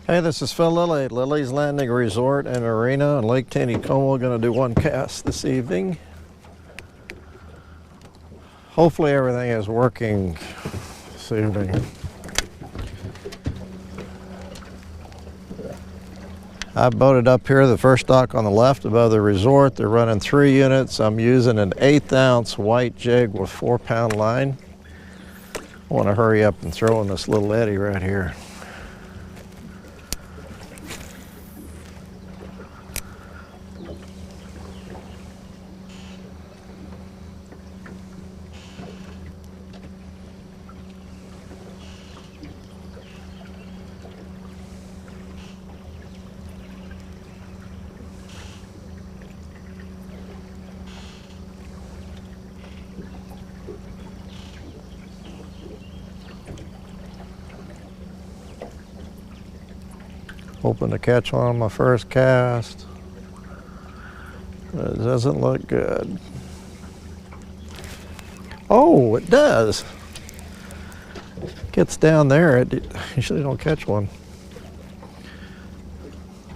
Hey, this is Phil Lilley at Lilley's Landing Resort and Arena in Lake Taneycomo. Going to do one cast this evening. Hopefully everything is working this evening. I boated up here, the first dock on the left above the resort. They're running 3 units. I'm using an 1/8 ounce white jig with 4-pound line. I want to hurry up and throw in this little eddy right here. Hoping to catch one on my first cast, but it doesn't look good. Oh, it does. Gets down there, it usually don't catch one.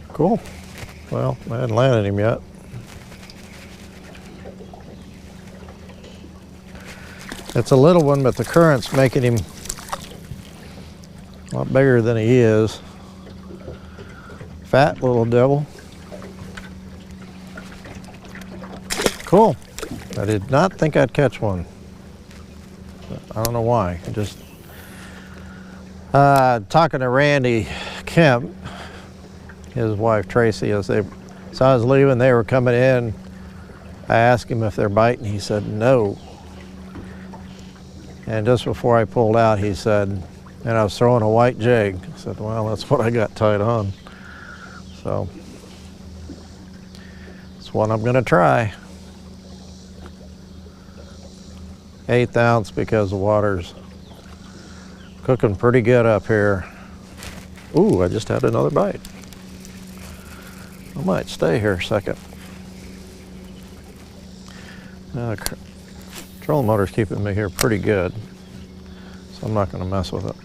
Cool. Well, I hadn't landed him yet. It's a little one, but the current's making him a lot bigger than he is. Fat little devil. Cool. I did not think I'd catch one. I don't know why. I just talking to Randy Kemp, his wife Tracy, as I was leaving, they were coming in. I asked him if they're biting. He said no. And just before I pulled out, he said, and I was throwing a white jig. I said, well, that's what I got tied on. So it's one I'm going to try. 1/8 ounce because the water's cooking pretty good up here. Ooh, I just had another bite. I might stay here a second. Trolling motor's keeping me here pretty good, so I'm not going to mess with it.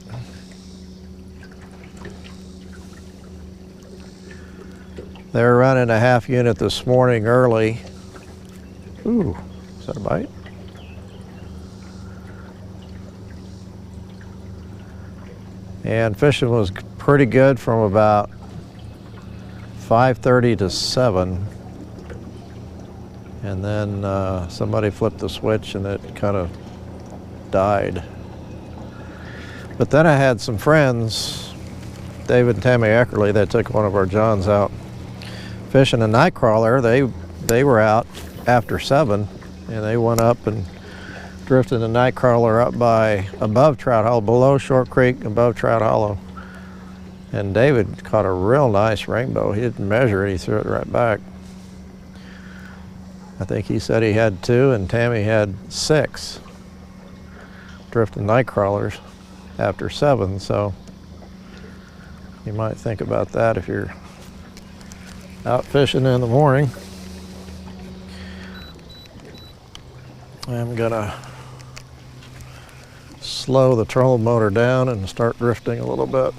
They're running a 1/2 unit this morning early. Ooh, is that a bite? And fishing was pretty good from about 5:30 to 7. And then somebody flipped the switch and it kind of died. But then I had some friends, David and Tammy Eckerly, they took one of our Johns out fishing a night crawler. They were out after 7 and they went up and drifted a night crawler up by above Trout Hollow, below Short Creek, above Trout Hollow. And David caught a real nice rainbow. He didn't measure it, he threw it right back. I think he said he had 2 and Tammy had 6 drifting night crawlers after 7, so you might think about that if you're out fishing in the morning. I'm gonna slow the trolling motor down and start drifting a little bit.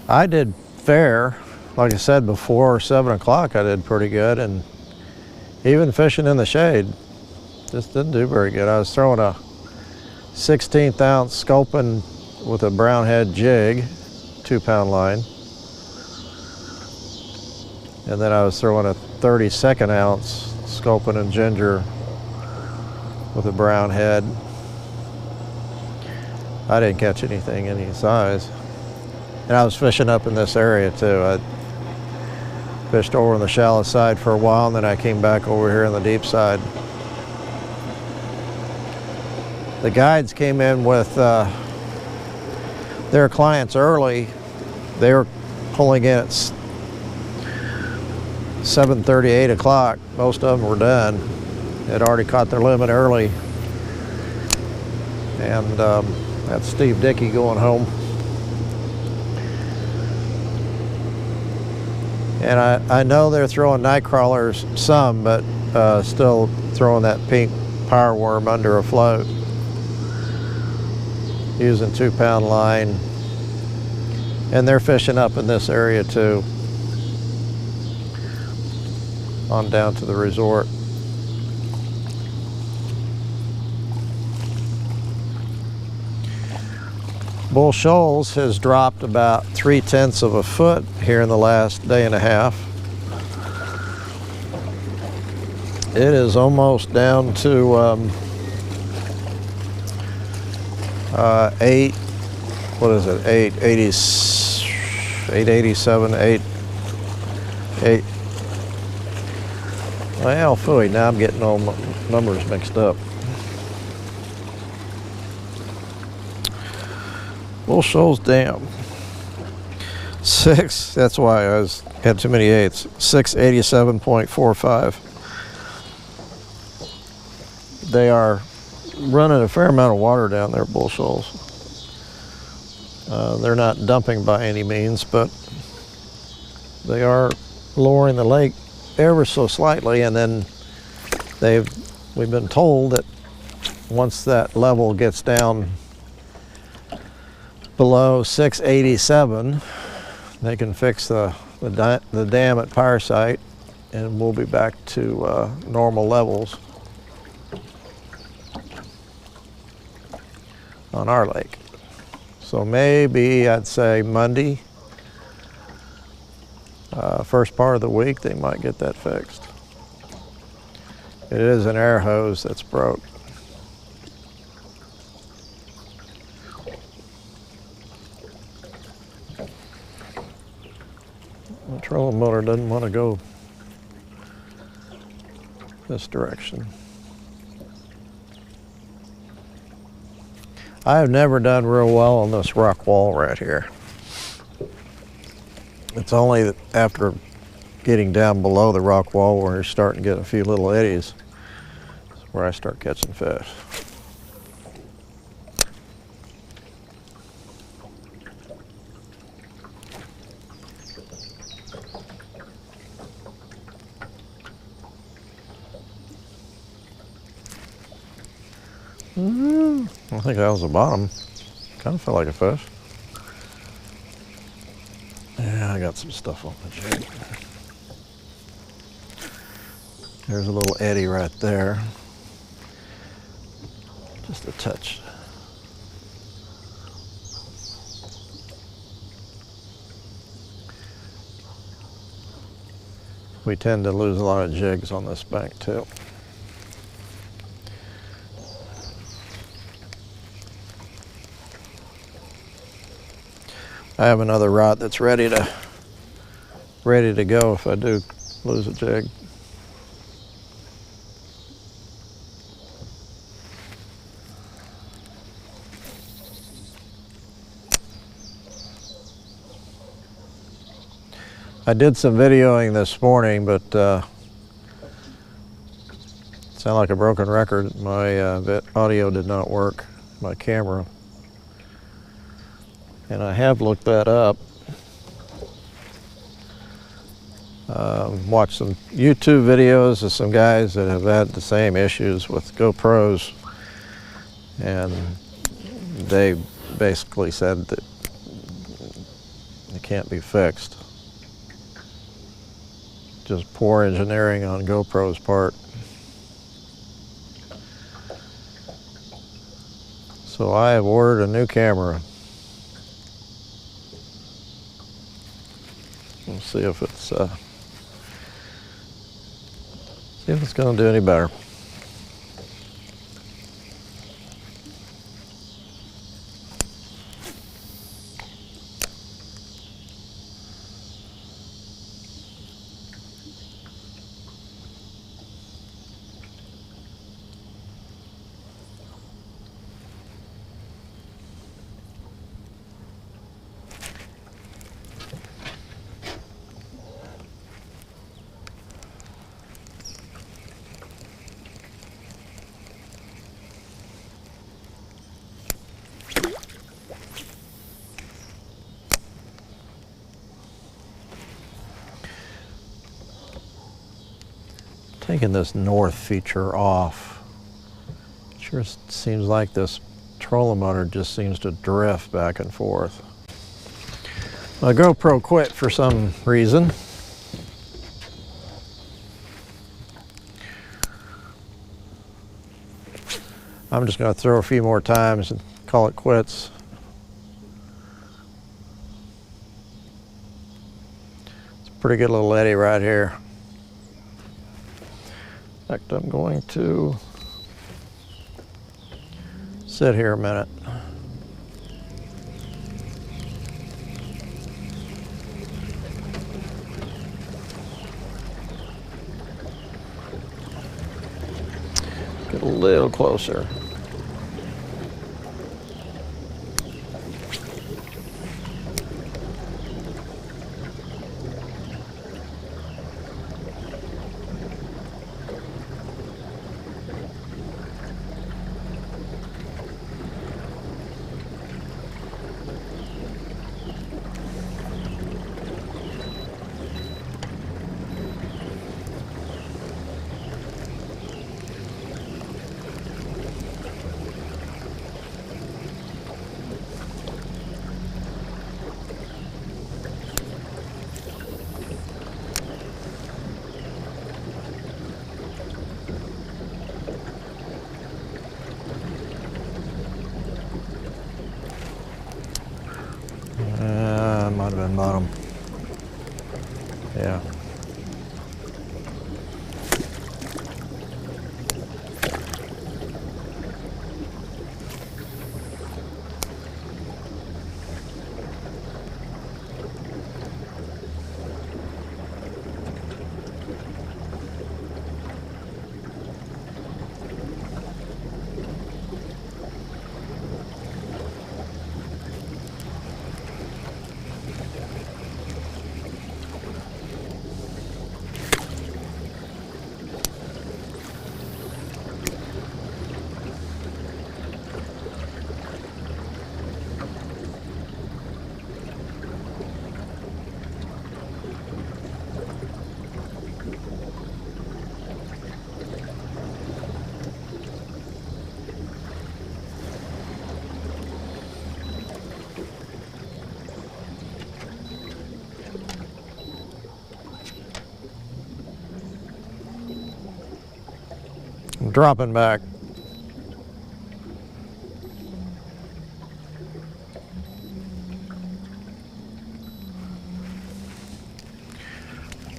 I did fair, like I said before, 7 o'clock I did pretty good, and even fishing in the shade just didn't do very good. I was throwing a 1/16 ounce sculpin with a brown head jig, 2-pound line, and then I was throwing a 32nd ounce sculpin and ginger with a brown head. I didn't catch anything any size. And I was fishing up in this area too. Fished over on the shallow side for a while, and then I came back over here on the deep side. The guides came in with their clients early. They were pulling in at 7:30, 8 o'clock. Most of them were done. They'd already caught their limit early. And that's Steve Dickey going home. And I know they're throwing night crawlers some, but still throwing that pink power worm under a float. Using 2-pound line. And they're fishing up in this area too. On down to the resort. Bull Shoals has dropped about 3/10 of a foot here in the last day and a half. It is almost down to 8, what is it, 887, 8. Well, phooey, now I'm getting all my numbers mixed up. Bull Shoals Dam. 6, that's why I had too many 8s. 687.45. They are running a fair amount of water down there, Bull Shoals. They're not dumping by any means, but they are lowering the lake ever so slightly, and then we've been told that once that level gets down below 687, they can fix the dam at Pyre Site, and we'll be back to normal levels on our lake. So maybe I'd say Monday, first part of the week, they might get that fixed. It is an air hose that's broke. The trolling motor doesn't want to go this direction. I have never done real well on this rock wall right here. It's only after getting down below the rock wall where you're starting to get a few little eddies where I start catching fish. I think that was the bottom. Kind of felt like a fish. Yeah, I got some stuff on the jig. There's a little eddy right there. Just a touch. We tend to lose a lot of jigs on this bank too. I have another rod that's ready to go if I do lose a jig. I did some videoing this morning, but sound like a broken record. My audio did not work, my camera. And I have looked that up. Watched some YouTube videos of some guys that have had the same issues with GoPros, and they basically said that it can't be fixed. Just poor engineering on GoPro's part. So I have ordered a new camera. We'll see if it's going to do any better. taking this north feature off. Sure seems like this trolling motor just seems to drift back and forth. My GoPro quit for some reason. I'm just going to throw a few more times and call it quits. It's a pretty good little eddy right here. In fact, I'm going to sit here a minute. Get a little closer. Might have been bottom. Yeah. I'm dropping back.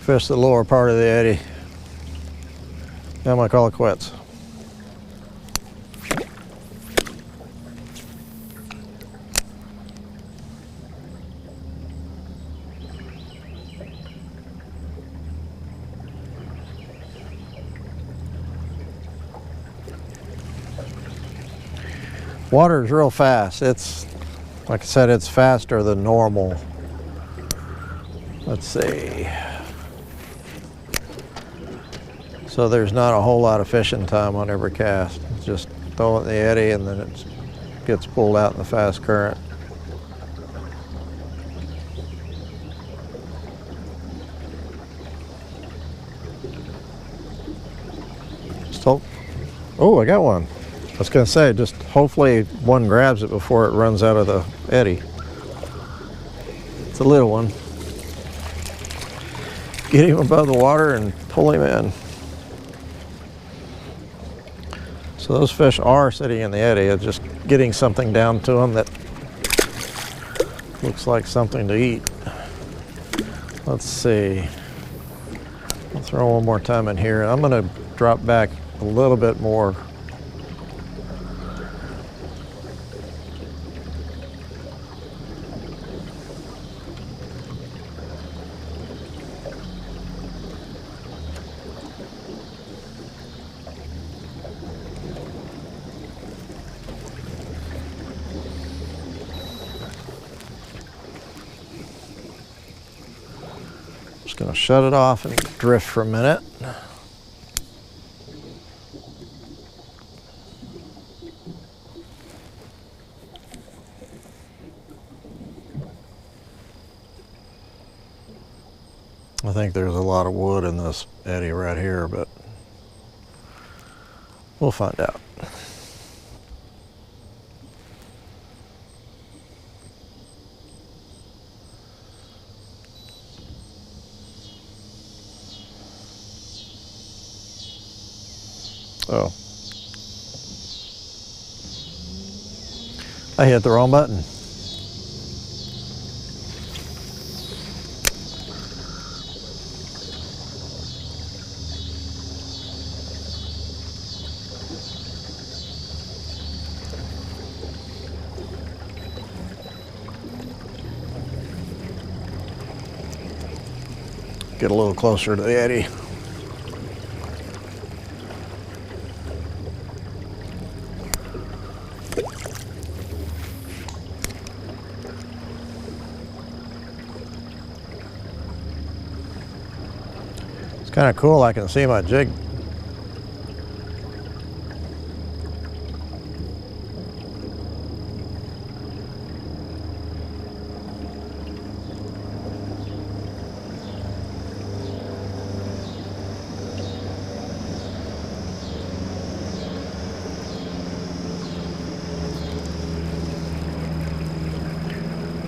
Fish the lower part of the eddy. Now I'm gonna call it quits. Water is real fast. It's, like I said, it's faster than normal. Let's see. So there's not a whole lot of fishing time on every cast. Just throw it in the eddy and then it gets pulled out in the fast current. So, oh, I got one. I was going to say, just hopefully one grabs it before it runs out of the eddy. It's a little one. Get him above the water and pull him in. So those fish are sitting in the eddy. It's just getting something down to them that looks like something to eat. Let's see. I'll throw one more time in here. I'm going to drop back a little bit more. Just going to shut it off and drift for a minute. I think there's a lot of wood in this eddy right here, but We'll find out. Oh. I hit the wrong button. Get a little closer to the eddy. It's kind of cool, I can see my jig.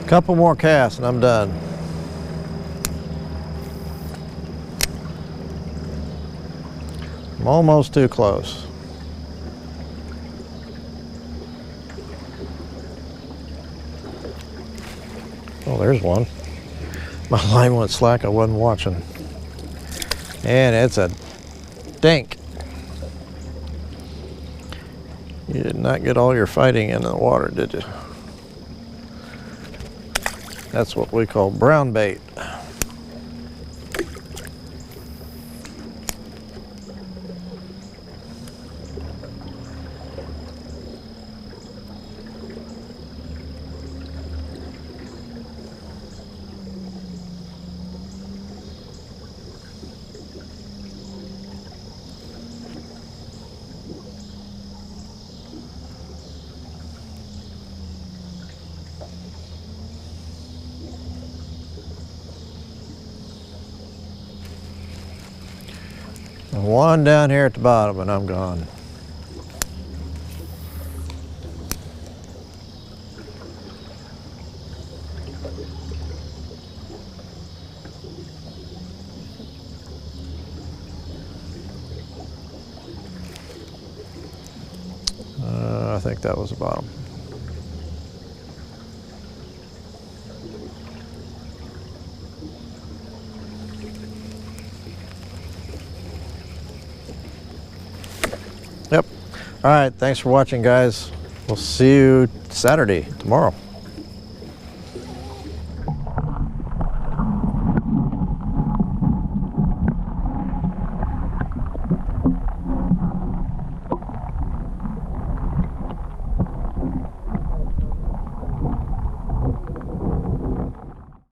Couple more casts and I'm done. I'm almost too close. Oh, there's one. My line went slack, I wasn't watching. And it's a dink. You did not get all your fighting into the water, did you? That's what we call brown bait. One down here at the bottom and I'm gone. I think that was the bottom. Yep. All right, thanks for watching, guys. We'll see you Saturday, tomorrow.